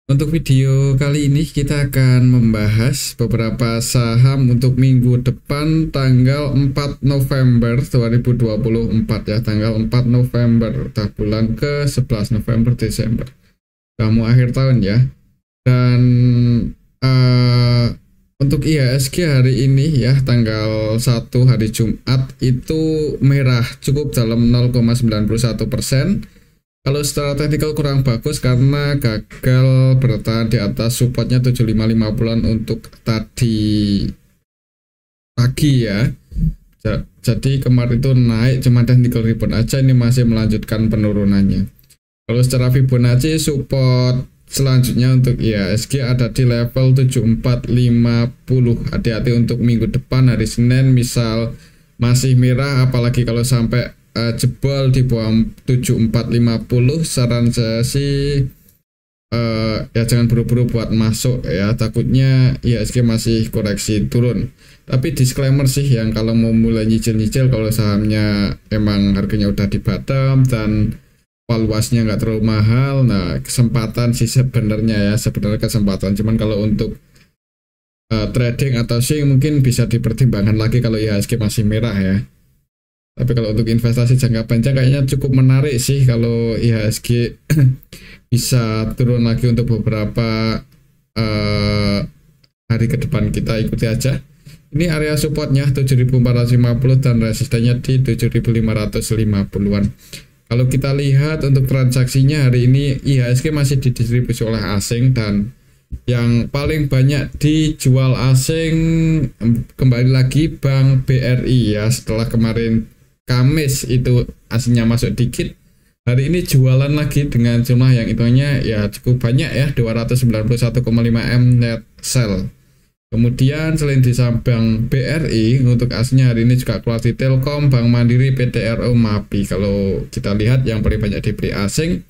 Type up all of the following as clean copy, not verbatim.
Untuk video kali ini kita akan membahas beberapa saham untuk minggu depan tanggal 4 November 2024 ya, tanggal 4 November, udah bulan ke 11 November Desember. Kamu akhir tahun ya. Dan untuk IHSG hari ini ya, tanggal 1 hari Jumat itu merah cukup dalam 0,91%. Kalau secara teknikal kurang bagus karena gagal bertahan di atas supportnya 7550-an untuk tadi pagi ya. Jadi kemarin itu naik cuma technical rebound aja, ini masih melanjutkan penurunannya. Kalau secara Fibonacci support selanjutnya untuk IHSG ada di level 7450. Hati-hati untuk minggu depan hari Senin misal masih merah, apalagi kalau sampai jebol di bawah 7450, saran saya sih ya jangan buru-buru buat masuk ya, takutnya IHSG masih koreksi turun. Tapi disclaimer sih, yang kalau mau mulai nyicil-nyicil, kalau sahamnya emang harganya udah di bottom dan valuasinya nggak terlalu mahal, nah kesempatan sih sebenarnya ya, sebenarnya kesempatan. Cuman kalau untuk trading atau swing mungkin bisa dipertimbangkan lagi kalau IHSG masih merah ya. Tapi kalau untuk investasi jangka panjang kayaknya cukup menarik sih kalau IHSG bisa turun lagi untuk beberapa hari ke depan. Kita ikuti aja. Ini area supportnya 7450 dan resistennya di 7550-an. Kalau kita lihat untuk transaksinya hari ini IHSG masih didistribusi oleh asing, dan yang paling banyak dijual asing kembali lagi Bank BRI ya, setelah kemarin Kamis itu aslinya masuk dikit, hari ini jualan lagi dengan jumlah yang hitungannya ya cukup banyak ya, 291,5 M net sell. Kemudian selain di Bank BRI, untuk aslinya hari ini juga keluar di Telkom, Bank Mandiri, PTRO, MAPI. Kalau kita lihat yang paling banyak dibeli asing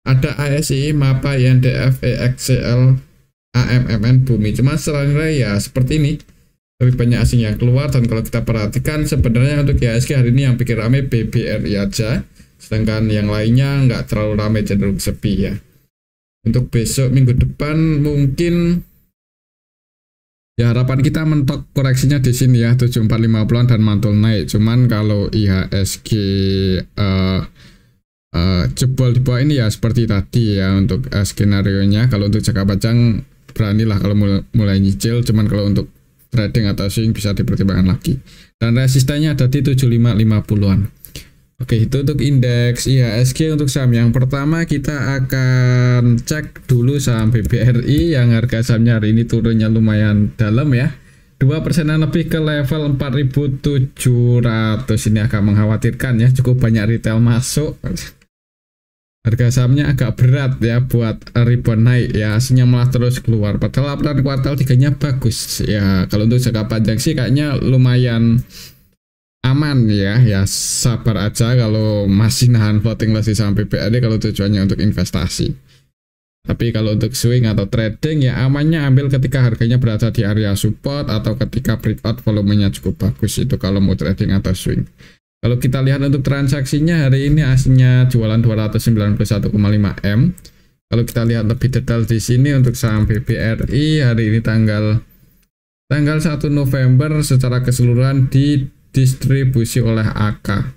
ada ASI, MAPA, INDF, EXCL, AMMN, Bumi. Cuma secara ya seperti ini, lebih banyak asing yang keluar. Dan kalau kita perhatikan sebenarnya untuk IHSG hari ini yang bikin rame BBRI aja, sedangkan yang lainnya nggak terlalu rame, cenderung sepi ya. Untuk besok minggu depan mungkin ya harapan kita mentok koreksinya di sini ya, 7450-an dan mantul naik. Cuman kalau IHSG jebol di bawah ini ya seperti tadi ya untuk skenario nya. Kalau untuk jangka panjang beranilah kalau mulai nyicil, cuman kalau untuk trading atau swing bisa dipertimbangkan lagi. Dan resistennya ada di 7550-an. Oke, itu untuk indeks IHSG. Untuk saham yang pertama kita akan cek dulu saham BBRI yang harga sahamnya hari ini turunnya lumayan dalam ya, 2%-an lebih ke level 4.700. Ini agak mengkhawatirkan ya, cukup banyak retail masuk. Harga sahamnya agak berat ya buat rebound naik ya, aslinya malah terus keluar. Padahal laporan kuartal 3-nya bagus ya. Kalau untuk jangka panjang sih kayaknya lumayan aman ya. Ya sabar aja kalau masih nahan floating loss di saham BBRI kalau tujuannya untuk investasi. Tapi kalau untuk swing atau trading ya amannya ambil ketika harganya berada di area support atau ketika breakout volumenya cukup bagus, itu kalau mau trading atau swing. Kalau kita lihat untuk transaksinya hari ini aslinya jualan 291,5 M. Kalau kita lihat lebih detail di sini untuk saham BBRI hari ini tanggal 1 November secara keseluruhan didistribusi oleh AK.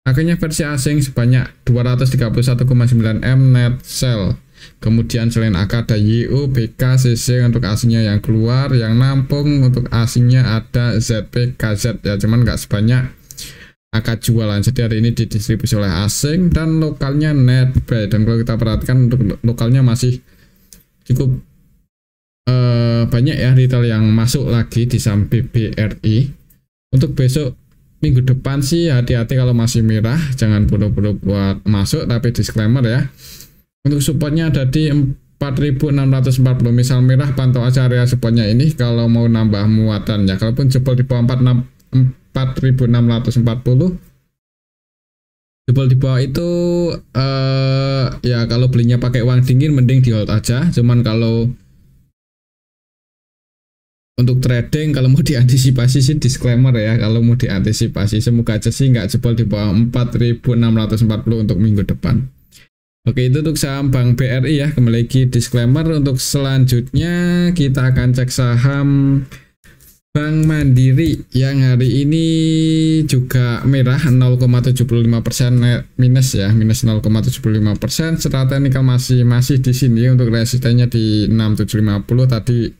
AK-nya versi asing sebanyak 231,9 M net sell. Kemudian selain AK ada YU, BK, CC untuk aslinya yang keluar, yang nampung untuk aslinya ada ZP, KZ ya, cuman nggak sebanyak AK jualan. Jadi hari ini didistribusi oleh asing dan lokalnya net buy. Dan kalau kita perhatikan untuk lokalnya masih cukup banyak ya retail yang masuk lagi di saham BBRI. Untuk besok minggu depan sih hati-hati kalau masih merah, jangan buru-buru buat masuk, tapi disclaimer ya. Untuk supportnya ada di 4640, misal merah pantau aja area supportnya ini kalau mau nambah muatan ya. Kalaupun jebol di bawah 4640, jebol di bawah itu ya kalau belinya pakai uang dingin mending di hold aja. Cuman kalau untuk trading kalau mau diantisipasi sih disclaimer ya, kalau mau diantisipasi semoga aja sih nggak jebol di bawah 4640 untuk minggu depan. Oke, itu untuk saham Bank BRI ya. Kembali lagi disclaimer. Untuk selanjutnya kita akan cek saham Bank Mandiri yang hari ini juga merah 0,75% minus ya, minus 0,75%. Secara teknikal masih di sini untuk resistennya di 6750 tadi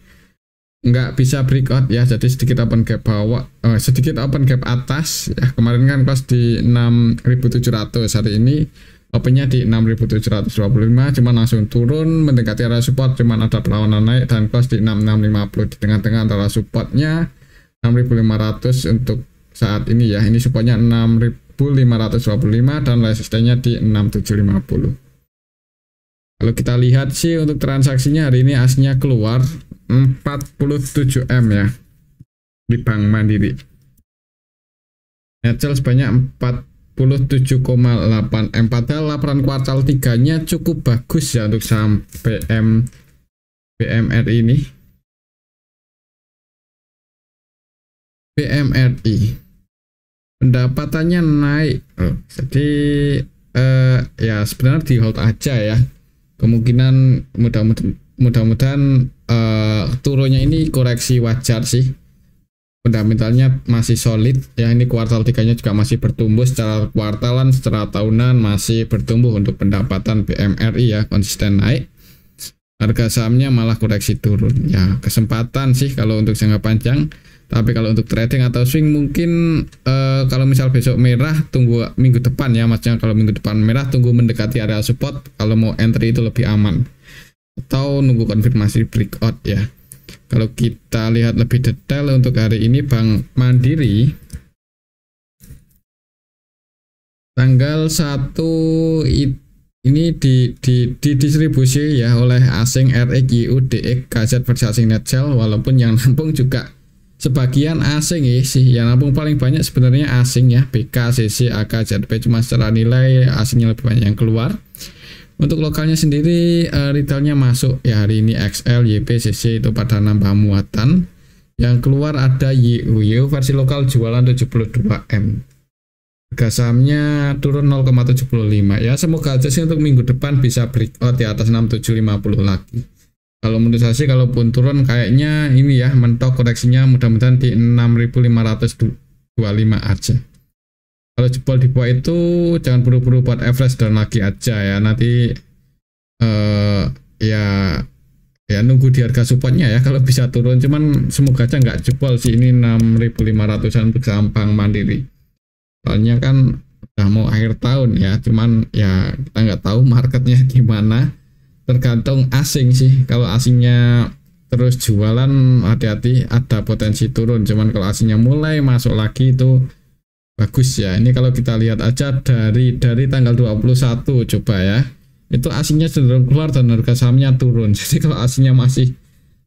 nggak bisa breakout ya, jadi sedikit open gap bawah, sedikit open gap atas ya. Kemarin kan close di 6.700, hari ini opennya di 6.725, cuman langsung turun mendekati area support, cuman ada perlawanan naik dan close di 6650 di tengah-tengah antara supportnya 6.500 untuk saat ini ya. Ini supportnya 6.525 dan resistennya di 6.750. Kalau kita lihat sih untuk transaksinya hari ini aslinya keluar 47 M ya di Bank Mandiri. Net sales sebanyak 47,8 M. Padahal laporan kuartal 3-nya cukup bagus ya untuk saham BMRI ini. BMRI pendapatannya naik. Jadi ya sebenarnya di hold aja ya. Kemungkinan mudah-mudahan turunnya ini koreksi wajar sih. Fundamentalnya masih solid ya. Ini kuartal 3-nya juga masih bertumbuh secara kuartalan, secara tahunan masih bertumbuh untuk pendapatan BMRI ya, konsisten naik. Harga sahamnya malah koreksi turun ya. Kesempatan sih kalau untuk jangka panjang, tapi kalau untuk trading atau swing mungkin kalau misal besok merah tunggu minggu depan ya, maksudnya kalau minggu depan merah tunggu mendekati area support, kalau mau entry itu lebih aman, atau nunggu konfirmasi breakout ya. Kalau kita lihat lebih detail untuk hari ini Bank Mandiri tanggal 1 ini didistribusi ya oleh asing RX, YU, DX, KZ versi asing net sell, walaupun yang nampung juga sebagian asing ya sih, yang nampung paling banyak sebenarnya asing ya, BK, CC, AK, ZP, cuma secara nilai asingnya lebih banyak yang keluar. Untuk lokalnya sendiri retailnya masuk ya hari ini XL, YP, CC itu pada nambah muatan. Yang keluar ada YU versi lokal jualan 72 M. Harga sahamnya turun 0,75 ya. Semoga aja sih untuk minggu depan bisa breakout di atas 6750 lagi. Kalau menurut saya sih kalaupun turun kayaknya ini ya mentok koreksinya mudah-mudahan di 6525 aja. Kalau jebol di bawah itu jangan buru-buru buat average dan lagi aja ya, nanti ya nunggu di harga supportnya ya kalau bisa turun, cuman semoga aja nggak jebol sih. Ini 6.500an untuk saham Bank Mandiri, soalnya kan udah mau akhir tahun ya, cuman ya kita nggak tahu marketnya gimana, tergantung asing sih. Kalau asingnya terus jualan hati-hati ada potensi turun, cuman kalau asingnya mulai masuk lagi itu bagus ya. Ini kalau kita lihat aja dari tanggal 21 coba ya, itu asingnya cenderung keluar dan harga sahamnya turun. Jadi kalau asingnya masih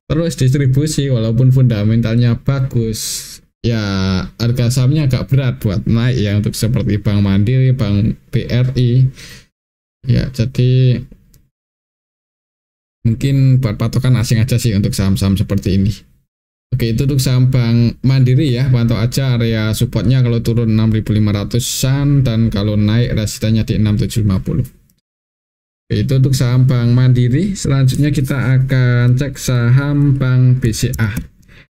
terus distribusi walaupun fundamentalnya bagus ya, harga sahamnya agak berat buat naik ya, untuk seperti Bank Mandiri, Bank BRI ya. Jadi mungkin buat patokan asing aja sih untuk saham-saham seperti ini. Oke, itu untuk saham Bank Mandiri ya, pantau aja area supportnya kalau turun 6.500an dan kalau naik resistennya di 6.750. Oke, itu untuk saham Bank Mandiri. Selanjutnya kita akan cek saham Bank BCA.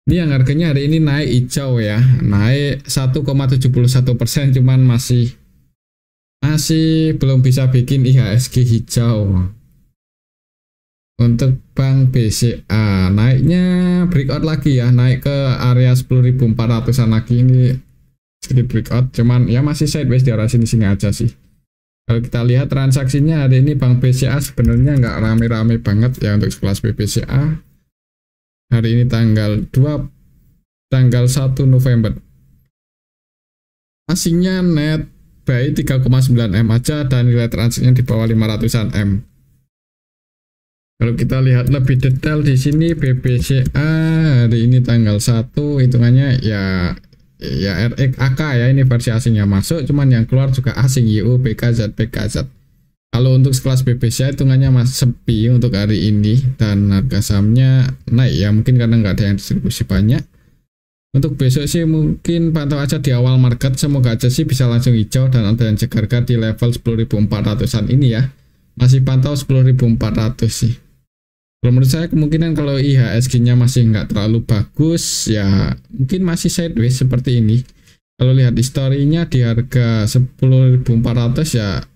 Ini yang harganya hari ini naik hijau ya, naik 1,71%, cuman masih belum bisa bikin IHSG hijau. Untuk Bank BCA naiknya breakout lagi ya, naik ke area 10.400an lagi. Ini sedikit breakout, cuman ya masih sideways di area sini aja sih. Kalau kita lihat transaksinya hari ini Bank BCA sebenarnya nggak rame-rame banget ya untuk sekelas BBCA. Hari ini tanggal 1 November. Asingnya net buy 3,9 M aja dan nilai transaksinya di bawah 500an M. Kalau kita lihat lebih detail di sini BBCA hari ini tanggal 1 hitungannya ya RX AK ya, ini versi asingnya masuk, cuman yang keluar juga asing, YU, BKZ, PKZ. Kalau untuk sekelas BBCA hitungannya masih sepi untuk hari ini dan harga sahamnya naik ya, mungkin karena nggak ada yang distribusi banyak. Untuk besok sih mungkin pantau aja di awal market, semoga aja sih bisa langsung hijau dan ada yang cek harga di level 10.400an ini ya. masih pantau 10.400 sih. Kalau menurut saya kemungkinan kalau IHSG-nya masih nggak terlalu bagus, ya mungkin masih sideways seperti ini. Kalau lihat historinya di harga 10.400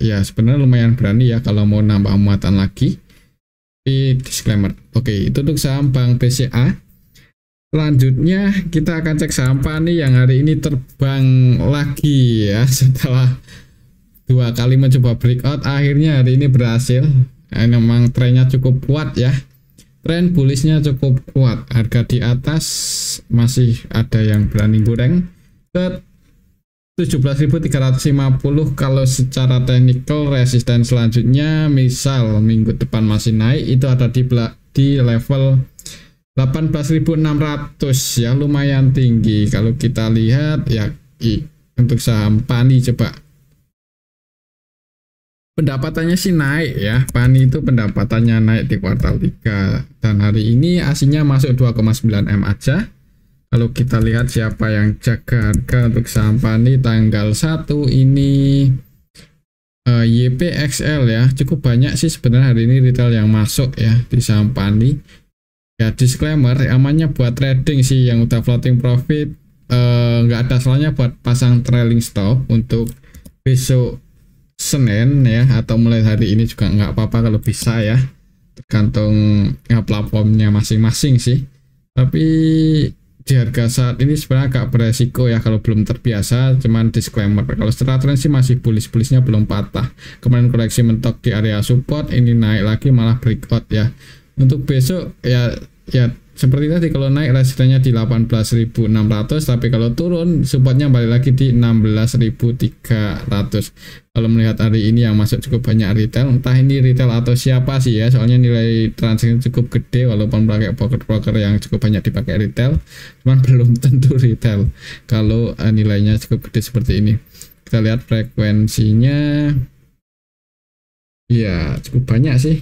ya sebenarnya lumayan berani ya kalau mau nambah muatan lagi. Di disclaimer. Oke, itu untuk saham Bank BCA. Selanjutnya kita akan cek saham PANI yang hari ini terbang lagi ya setelah 2 kali mencoba breakout, akhirnya hari ini berhasil. Ini memang trennya cukup kuat ya. Tren bullishnya cukup kuat, harga di atas masih ada yang berani goreng ke 17.350. Kalau secara teknikal resisten selanjutnya misal minggu depan masih naik itu ada di level 18.600 ya, lumayan tinggi. Kalau kita lihat ya untuk saham PANI coba pendapatannya sih naik ya. PANI itu pendapatannya naik di kuartal 3 dan hari ini aslinya masuk 2,9 M aja. Kalau kita lihat siapa yang jaga harga untuk saham PANI tanggal 1 ini YPXL ya, cukup banyak sih sebenarnya hari ini retail yang masuk ya di saham PANI. Ya disclaimer, amannya buat trading sih, yang udah floating profit nggak ada salahnya buat pasang trailing stop untuk besok Senin ya, atau mulai hari ini juga nggak apa-apa kalau bisa ya, tergantung ya, platformnya masing-masing sih. Tapi di harga saat ini sebenarnya agak beresiko ya kalau belum terbiasa. Cuman disclaimer, kalau secara tren sih masih bullish-bullishnya belum patah. Kemarin koreksi mentok di area support, ini naik lagi malah breakout ya. Untuk besok ya seperti tadi, kalau naik resistennya di 18.600, tapi kalau turun supportnya balik lagi di 16.300. Kalau melihat hari ini yang masuk cukup banyak retail, entah ini retail atau siapa sih ya, soalnya nilai transaksi cukup gede walaupun pakai broker yang cukup banyak dipakai retail, cuman belum tentu retail kalau nilainya cukup gede seperti ini. Kita lihat frekuensinya ya cukup banyak sih.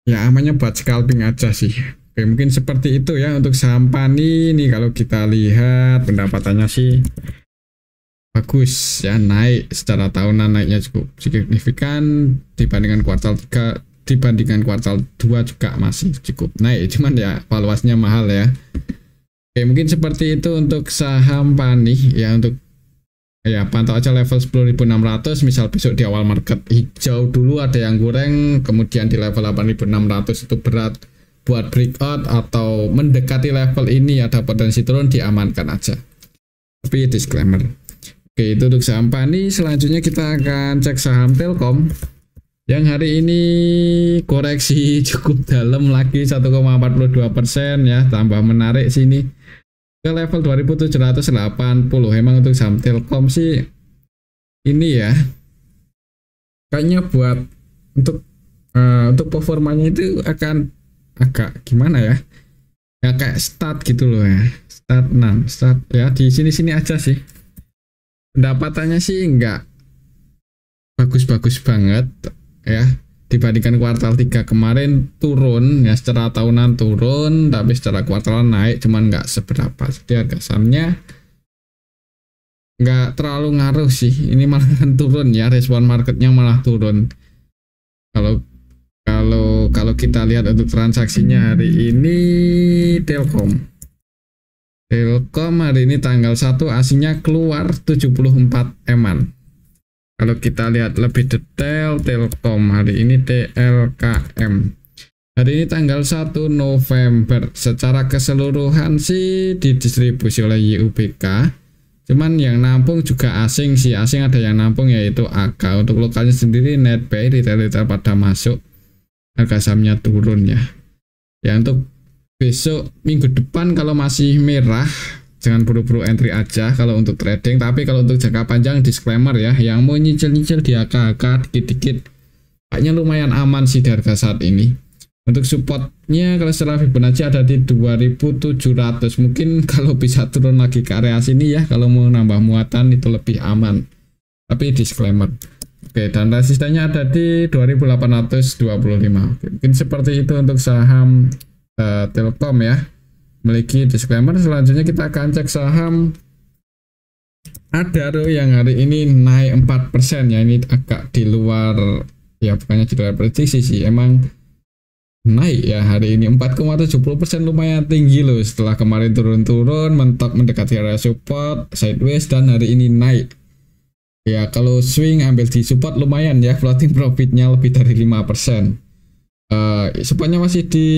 Ya amannya buat scalping aja sih. Oke, mungkin seperti itu ya untuk saham PANI. Nih kalau kita lihat pendapatannya sih bagus ya, naik secara tahunan, naiknya cukup signifikan dibandingkan kuartal 3, dibandingkan kuartal 2 juga masih cukup naik, cuman ya valuasinya mahal ya. Oke, mungkin seperti itu untuk saham PANI ya. Untuk ya pantau aja level 10.600, misal besok di awal market hijau dulu ada yang goreng, kemudian di level 8.600 itu berat buat breakout atau mendekati level ini ada potensi turun, diamankan aja. Tapi disclaimer. Oke, itu untuk saham PANI. Selanjutnya kita akan cek saham Telkom yang hari ini koreksi cukup dalam lagi 1,42% ya, tambah menarik sini ke level 2780. Emang untuk saham Telkom sih ini ya kayaknya buat untuk performanya itu akan agak gimana ya, kayak start gitu loh ya, start ya di sini aja sih. Pendapatannya sih enggak bagus-bagus banget ya, dibandingkan kuartal 3 kemarin turun ya, secara tahunan turun, tapi secara kuartalan naik, cuman nggak seberapa. Jadi harga sahamnya nggak terlalu ngaruh sih, ini malah turun ya, respon marketnya malah turun. Kalau kita lihat untuk transaksinya hari ini Telkom hari ini tanggal 1 aslinya keluar 74 eman. Kalau kita lihat lebih detail, Telkom hari ini TLKM hari ini tanggal 1 November secara keseluruhan sih didistribusi oleh YUBK, cuman yang nampung juga asing sih, asing ada yang nampung yaitu AK. Untuk lokalnya sendiri NetBuy, retail pada masuk, harga sahamnya turun ya. Ya untuk besok minggu depan kalau masih merah jangan buru-buru entry aja kalau untuk trading. Tapi kalau untuk jangka panjang disclaimer ya, yang mau nyicil-nyicil di AK dikit-dikit kayaknya lumayan aman sih di harga saat ini. Untuk supportnya kalau secara Fibonacci ada di 2700, mungkin kalau bisa turun lagi ke area sini ya, kalau mau nambah muatan itu lebih aman, tapi disclaimer. Oke, dan resistennya ada di 2825. Oke, mungkin seperti itu untuk saham Telkom ya. memiliki disclaimer. Selanjutnya kita akan cek saham Adaro yang hari ini naik 4% ya. Ini agak di luar, ya bukannya di luar prediksi sih, emang naik ya hari ini 4,70%, lumayan tinggi loh setelah kemarin turun-turun mentok mendekati area support sideways dan hari ini naik ya. Kalau swing ambil di support lumayan ya, floating profitnya lebih dari 5%. Supportnya masih di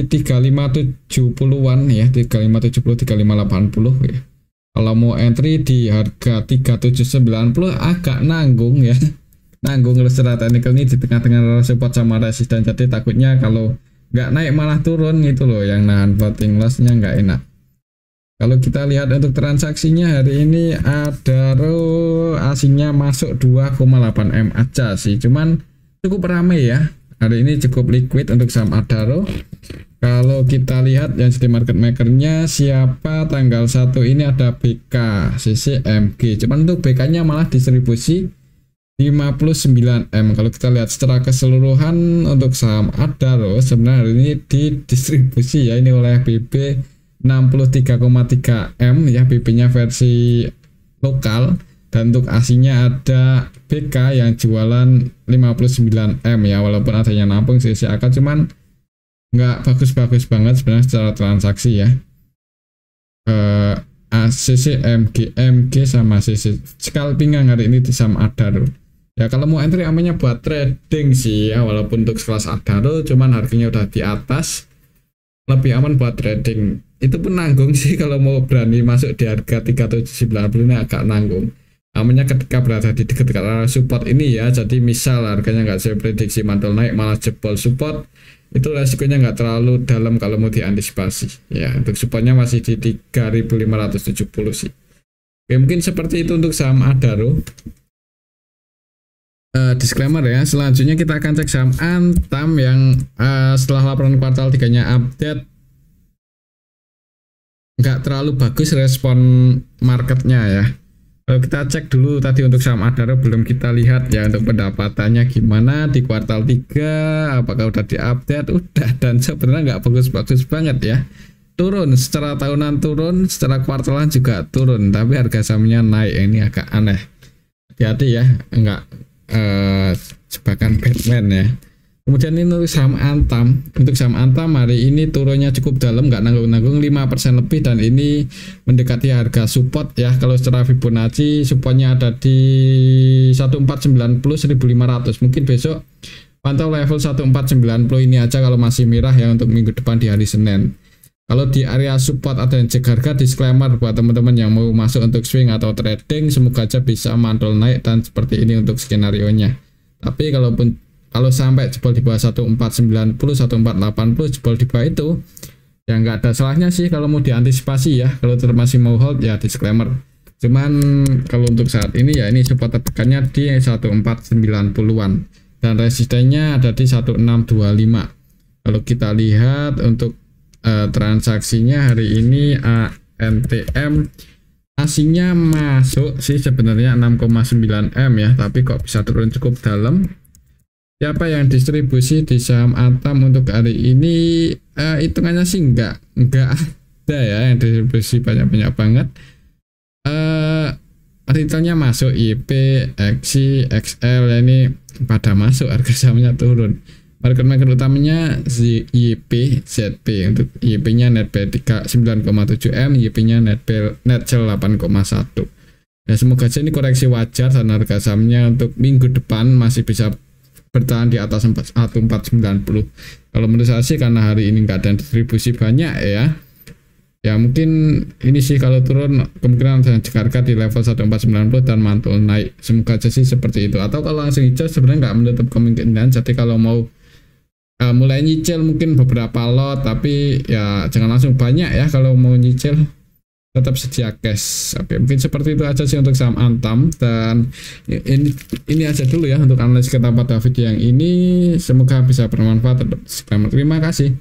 3570-an ya, 3570 3580 ya. Kalau mau entry di harga 3790 agak nanggung ya. Nanggung secara teknikal ini di tengah-tengah support sama resisten, jadi takutnya kalau nggak naik malah turun gitu loh, yang nahan floating lossnya nggak enak. Kalau kita lihat untuk transaksinya hari ini Adaro aslinya masuk 2,8 M aja sih, cuman cukup ramai ya hari ini, cukup liquid untuk saham Adaro. Kalau kita lihat yang jadi market makernya siapa tanggal 1 ini ada BK CCMG, cuman untuk BK nya malah distribusi 59M. Kalau kita lihat secara keseluruhan untuk saham Adaro sebenarnya hari ini didistribusi ya ini oleh BB 63,3M ya, BB nya versi lokal, dan untuk aslinya ada BK yang jualan 59M ya, walaupun adanya nampung CCAK cuman nggak bagus-bagus banget sebenarnya secara transaksi ya. CCMG, MG sama CC scalping yang hari ini di saham Adaro. Ya kalau mau entry amanya buat trading sih ya, walaupun untuk kelas Adaro cuman harganya udah di atas, lebih aman buat trading. Itu pun nanggung sih kalau mau berani masuk di harga 3790 ini agak nanggung. Namanya ketika berada di dekat area support ini ya, jadi misal harganya nggak saya prediksi mantul naik malah jebol support, itu resikonya nggak terlalu dalam kalau mau diantisipasi ya. Untuk supportnya masih di 3570 sih. Oke, mungkin seperti itu untuk saham Adaro. Disclaimer ya, selanjutnya kita akan cek saham Antam yang setelah laporan kuartal 3-nya update nggak terlalu bagus respon marketnya ya. Kalau kita cek dulu tadi untuk saham Adaro, belum kita lihat ya untuk pendapatannya gimana di kuartal 3, apakah udah diupdate? Udah, dan sebenarnya nggak bagus-bagus banget ya. Turun secara tahunan, turun secara kuartalan juga turun, tapi harga sahamnya naik. Ini agak aneh. Hati-hati ya, enggak jebakan Batman ya. Kemudian ini untuk saham Antam. Untuk saham Antam hari ini turunnya cukup dalam, nggak nanggung-nanggung 5% lebih, dan ini mendekati harga support ya. Kalau secara Fibonacci supportnya ada di 1490 1500. Mungkin besok pantau level 1490 ini aja kalau masih merah ya untuk minggu depan di hari Senin. Kalau di area support ada yang cek harga, disclaimer buat teman-teman yang mau masuk untuk swing atau trading, semoga aja bisa mantul naik dan seperti ini untuk skenario nya. Tapi kalau sampai jebol di bawah 1490 1480 jebol di bawah itu ya nggak ada salahnya sih kalau mau diantisipasi ya. Kalau masih mau hold ya disclaimer. Cuman kalau untuk saat ini ya ini support tekannya di 1490-an dan resistennya ada di 1625. Kalau kita lihat untuk transaksinya hari ini ANTM aslinya masuk sih sebenarnya 6,9 M ya, tapi kok bisa turun cukup dalam. Siapa yang distribusi di saham Antam untuk hari ini? Hitungannya sih enggak ada ya yang distribusi banyak-banyak banget. Retailnya masuk IP, XI, XL ya, ini pada masuk, harga sahamnya turun. Market maker utamanya YP, ZP. Untuk YP-nya net P 9,7 M, YP-nya net sell 8,1. Ya semoga aja ini koreksi wajar dan harga sahamnya untuk minggu depan masih bisa bertahan di atas 1490. Kalau menurut saya sih karena hari ini nggak ada distribusi banyak ya. Ya mungkin ini sih kalau turun kemungkinan ada harga di level 1490 dan mantul naik. Semoga aja sih seperti itu. Atau kalau langsung hijau sebenarnya nggak menutup kemungkinan. Jadi kalau mau mulai nyicil mungkin beberapa lot, tapi ya jangan langsung banyak ya. Kalau mau nyicil tetap sedia cash. Oke, mungkin seperti itu aja sih untuk saham Antam, dan ini aja dulu ya untuk analis kita pada video yang ini. Semoga bisa bermanfaat. Terima kasih.